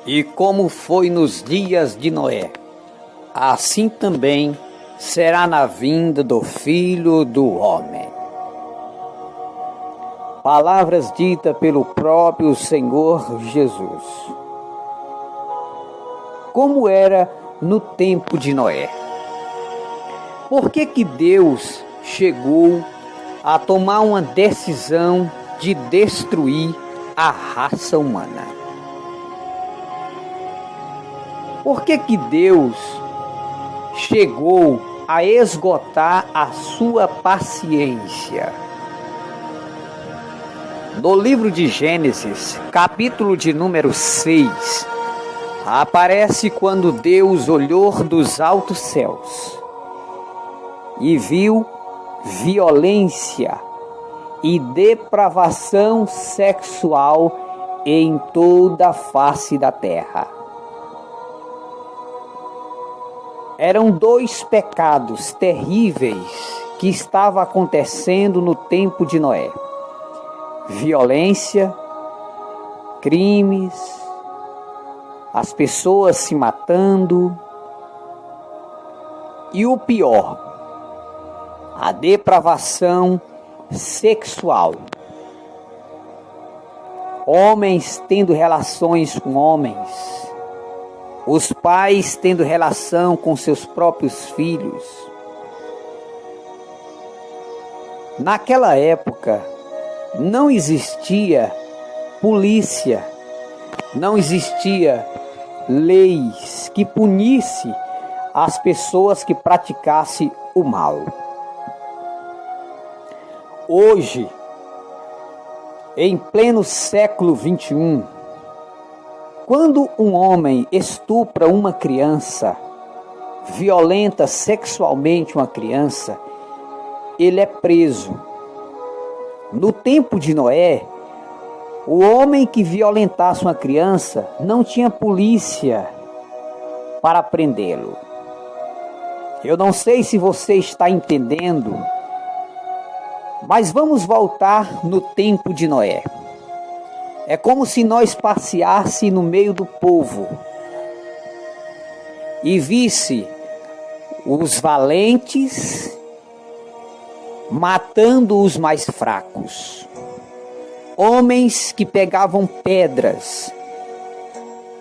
E como foi nos dias de Noé, assim também será na vinda do Filho do Homem. Palavras ditas pelo próprio Senhor Jesus. Como era no tempo de Noé? Por que Deus chegou a tomar uma decisão de destruir a raça humana? Por que Deus chegou a esgotar a sua paciência? No livro de Gênesis, capítulo de número 6, aparece quando Deus olhou dos altos céus e viu violência e depravação sexual em toda a face da terra. Eram dois pecados terríveis que estavam acontecendo no tempo de Noé: violência, crimes, as pessoas se matando e o pior, a depravação sexual. Homens tendo relações com homens, os pais tendo relação com seus próprios filhos. Naquela época não existia polícia, não existia leis que punissem as pessoas que praticassem o mal. Hoje, em pleno século 21, quando um homem estupra uma criança, violenta sexualmente uma criança, ele é preso. No tempo de Noé, o homem que violentasse uma criança não tinha polícia para prendê-lo. Eu não sei se você está entendendo, mas vamos voltar no tempo de Noé. É como se nós passeássemos no meio do povo e visse os valentes matando os mais fracos. Homens que pegavam pedras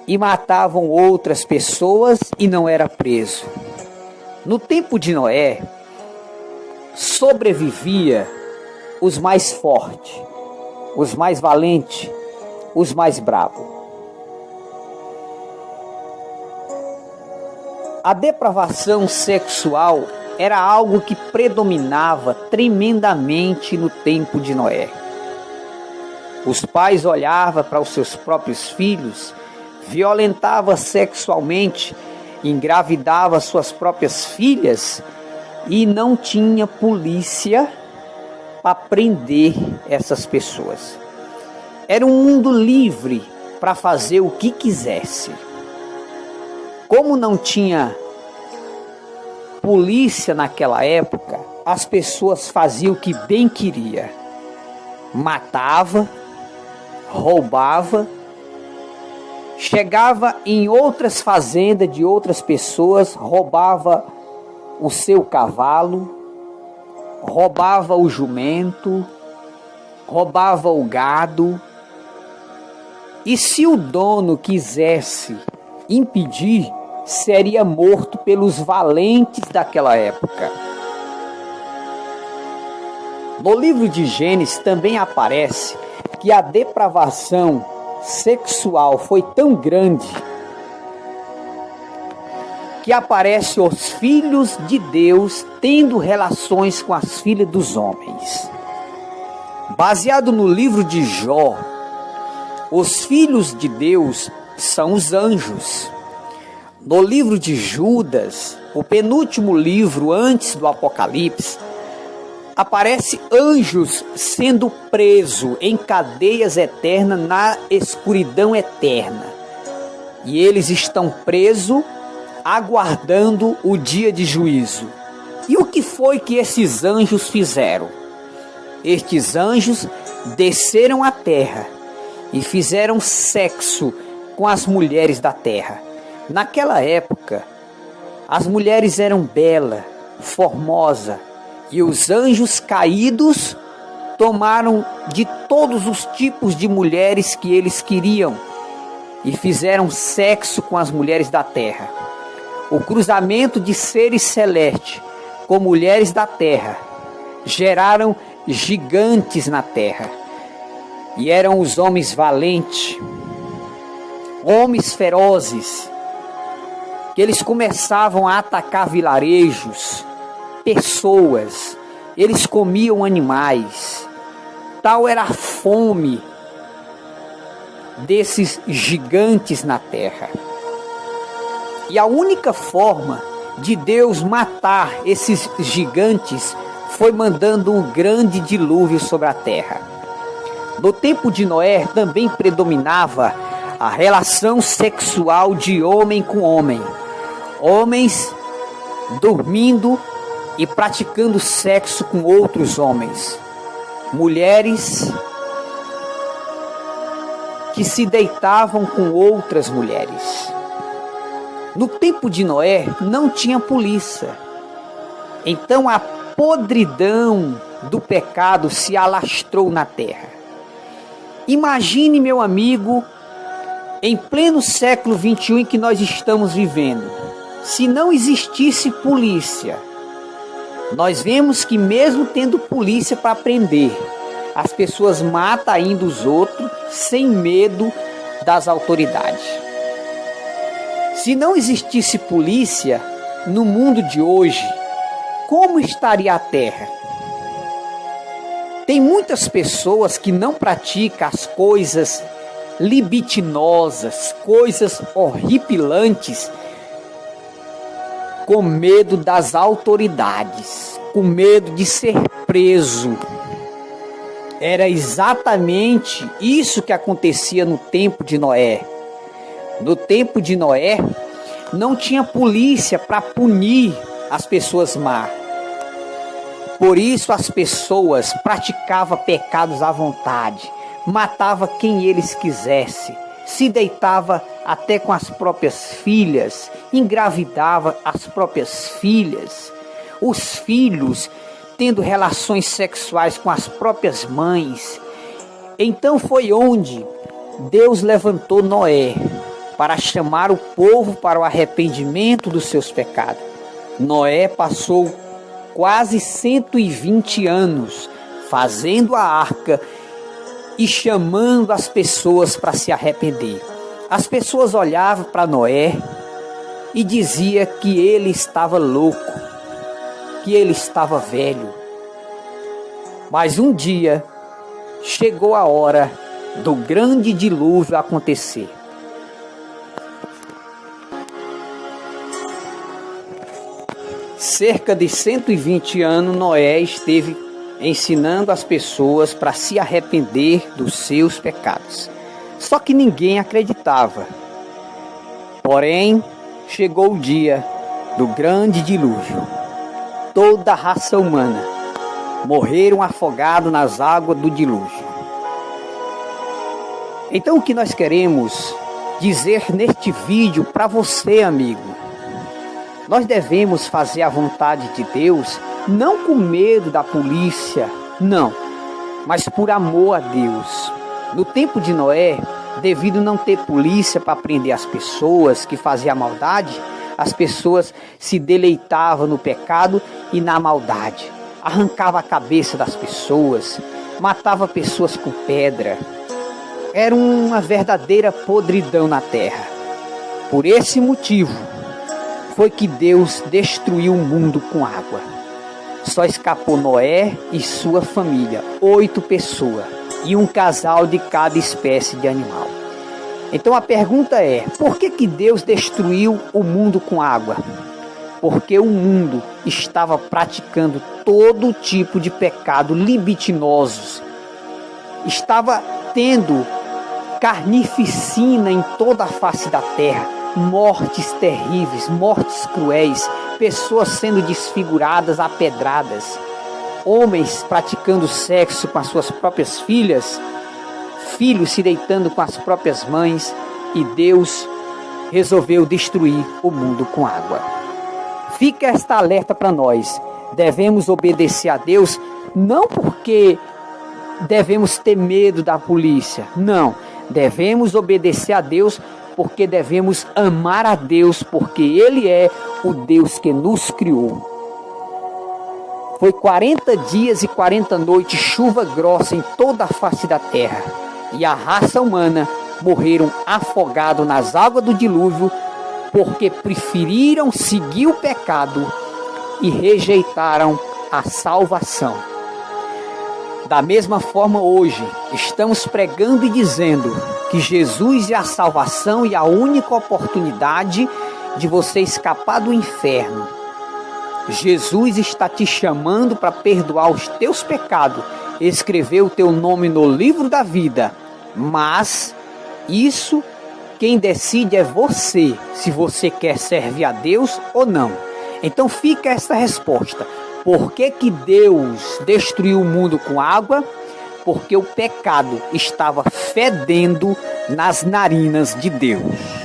e matavam outras pessoas e não era preso. No tempo de Noé, sobrevivia os mais fortes, os mais valentes, os mais bravos. A depravação sexual era algo que predominava tremendamente no tempo de Noé. Os pais olhavam para os seus próprios filhos, violentavam sexualmente, engravidavam suas próprias filhas e não tinha polícia para prender essas pessoas. Era um mundo livre para fazer o que quisesse. Como não tinha polícia naquela época, as pessoas faziam o que bem queria. Matava, roubava, chegava em outras fazendas de outras pessoas, roubava o seu cavalo, roubava o jumento, roubava o gado. E se o dono quisesse impedir, seria morto pelos valentes daquela época. No livro de Gênesis também aparece que a depravação sexual foi tão grande que aparece os filhos de Deus tendo relações com as filhas dos homens. Baseado no livro de Jó, os filhos de Deus são os anjos. No livro de Judas, o penúltimo livro antes do Apocalipse, aparece anjos sendo presos em cadeias eternas na escuridão eterna. E eles estão presos, aguardando o dia de juízo. E o que foi que esses anjos fizeram? Estes anjos desceram à terra e fizeram sexo com as mulheres da terra. Naquela época, as mulheres eram belas, formosas, e os anjos caídos tomaram de todos os tipos de mulheres que eles queriam e fizeram sexo com as mulheres da terra. O cruzamento de seres celestes com mulheres da terra geraram gigantes na terra. E eram os homens valentes, homens ferozes, que eles começavam a atacar vilarejos, pessoas, eles comiam animais. Tal era a fome desses gigantes na terra. E a única forma de Deus matar esses gigantes foi mandando um grande dilúvio sobre a terra. No tempo de Noé também predominava a relação sexual de homem com homem. Homens dormindo e praticando sexo com outros homens. Mulheres que se deitavam com outras mulheres. No tempo de Noé não tinha polícia. Então a podridão do pecado se alastrou na terra. Imagine, meu amigo, em pleno século 21 em que nós estamos vivendo, se não existisse polícia. Nós vemos que mesmo tendo polícia para prender, as pessoas matam ainda os outros sem medo das autoridades. Se não existisse polícia no mundo de hoje, como estaria a terra? Tem muitas pessoas que não praticam as coisas libidinosas, coisas horripilantes, com medo das autoridades, com medo de ser preso. Era exatamente isso que acontecia no tempo de Noé. No tempo de Noé, não tinha polícia para punir as pessoas más. Por isso as pessoas praticavam pecados à vontade, matava quem eles quisessem, se deitava até com as próprias filhas, engravidava as próprias filhas, os filhos tendo relações sexuais com as próprias mães. Então foi onde Deus levantou Noé para chamar o povo para o arrependimento dos seus pecados. Noé passou quase 120 anos fazendo a arca e chamando as pessoas para se arrepender. As pessoas olhavam para Noé e diziam que ele estava louco, que ele estava velho. Mas um dia chegou a hora do grande dilúvio acontecer. Cerca de 120 anos Noé esteve ensinando as pessoas para se arrepender dos seus pecados. Só que ninguém acreditava. Porém, chegou o dia do grande dilúvio. Toda a raça humana morreram afogados nas águas do dilúvio. Então o que nós queremos dizer neste vídeo para você, amigo? Nós devemos fazer a vontade de Deus, não com medo da polícia, não, mas por amor a Deus. No tempo de Noé, devido não ter polícia para prender as pessoas que faziam a maldade, as pessoas se deleitavam no pecado e na maldade. Arrancava a cabeça das pessoas, matava pessoas com pedra. Era uma verdadeira podridão na terra. Por esse motivo, foi que Deus destruiu o mundo com água. Só escapou Noé e sua família, 8 pessoas, e um casal de cada espécie de animal. Então a pergunta é, por que Deus destruiu o mundo com água? Porque o mundo estava praticando todo tipo de pecado libidinosos. Estava tendo carnificina em toda a face da terra, mortes terríveis, mortes cruéis, pessoas sendo desfiguradas a pedradas, homens praticando sexo com as suas próprias filhas, filhos se deitando com as próprias mães, e Deus resolveu destruir o mundo com água. Fica esta alerta para nós. Devemos obedecer a Deus não porque devemos ter medo da polícia. Não, devemos obedecer a Deus porque devemos amar a Deus, porque Ele é o Deus que nos criou. Foi 40 dias e 40 noites, chuva grossa em toda a face da terra. E a raça humana morreram afogados nas águas do dilúvio, porque preferiram seguir o pecado e rejeitaram a salvação. Da mesma forma, hoje, estamos pregando e dizendo que Jesus é a salvação e a única oportunidade de você escapar do inferno. Jesus está te chamando para perdoar os teus pecados, escrever o teu nome no livro da vida. Mas isso, quem decide é você, se você quer servir a Deus ou não. Então fica essa resposta. Por que que Deus destruiu o mundo com água? Porque o pecado estava fedendo nas narinas de Deus.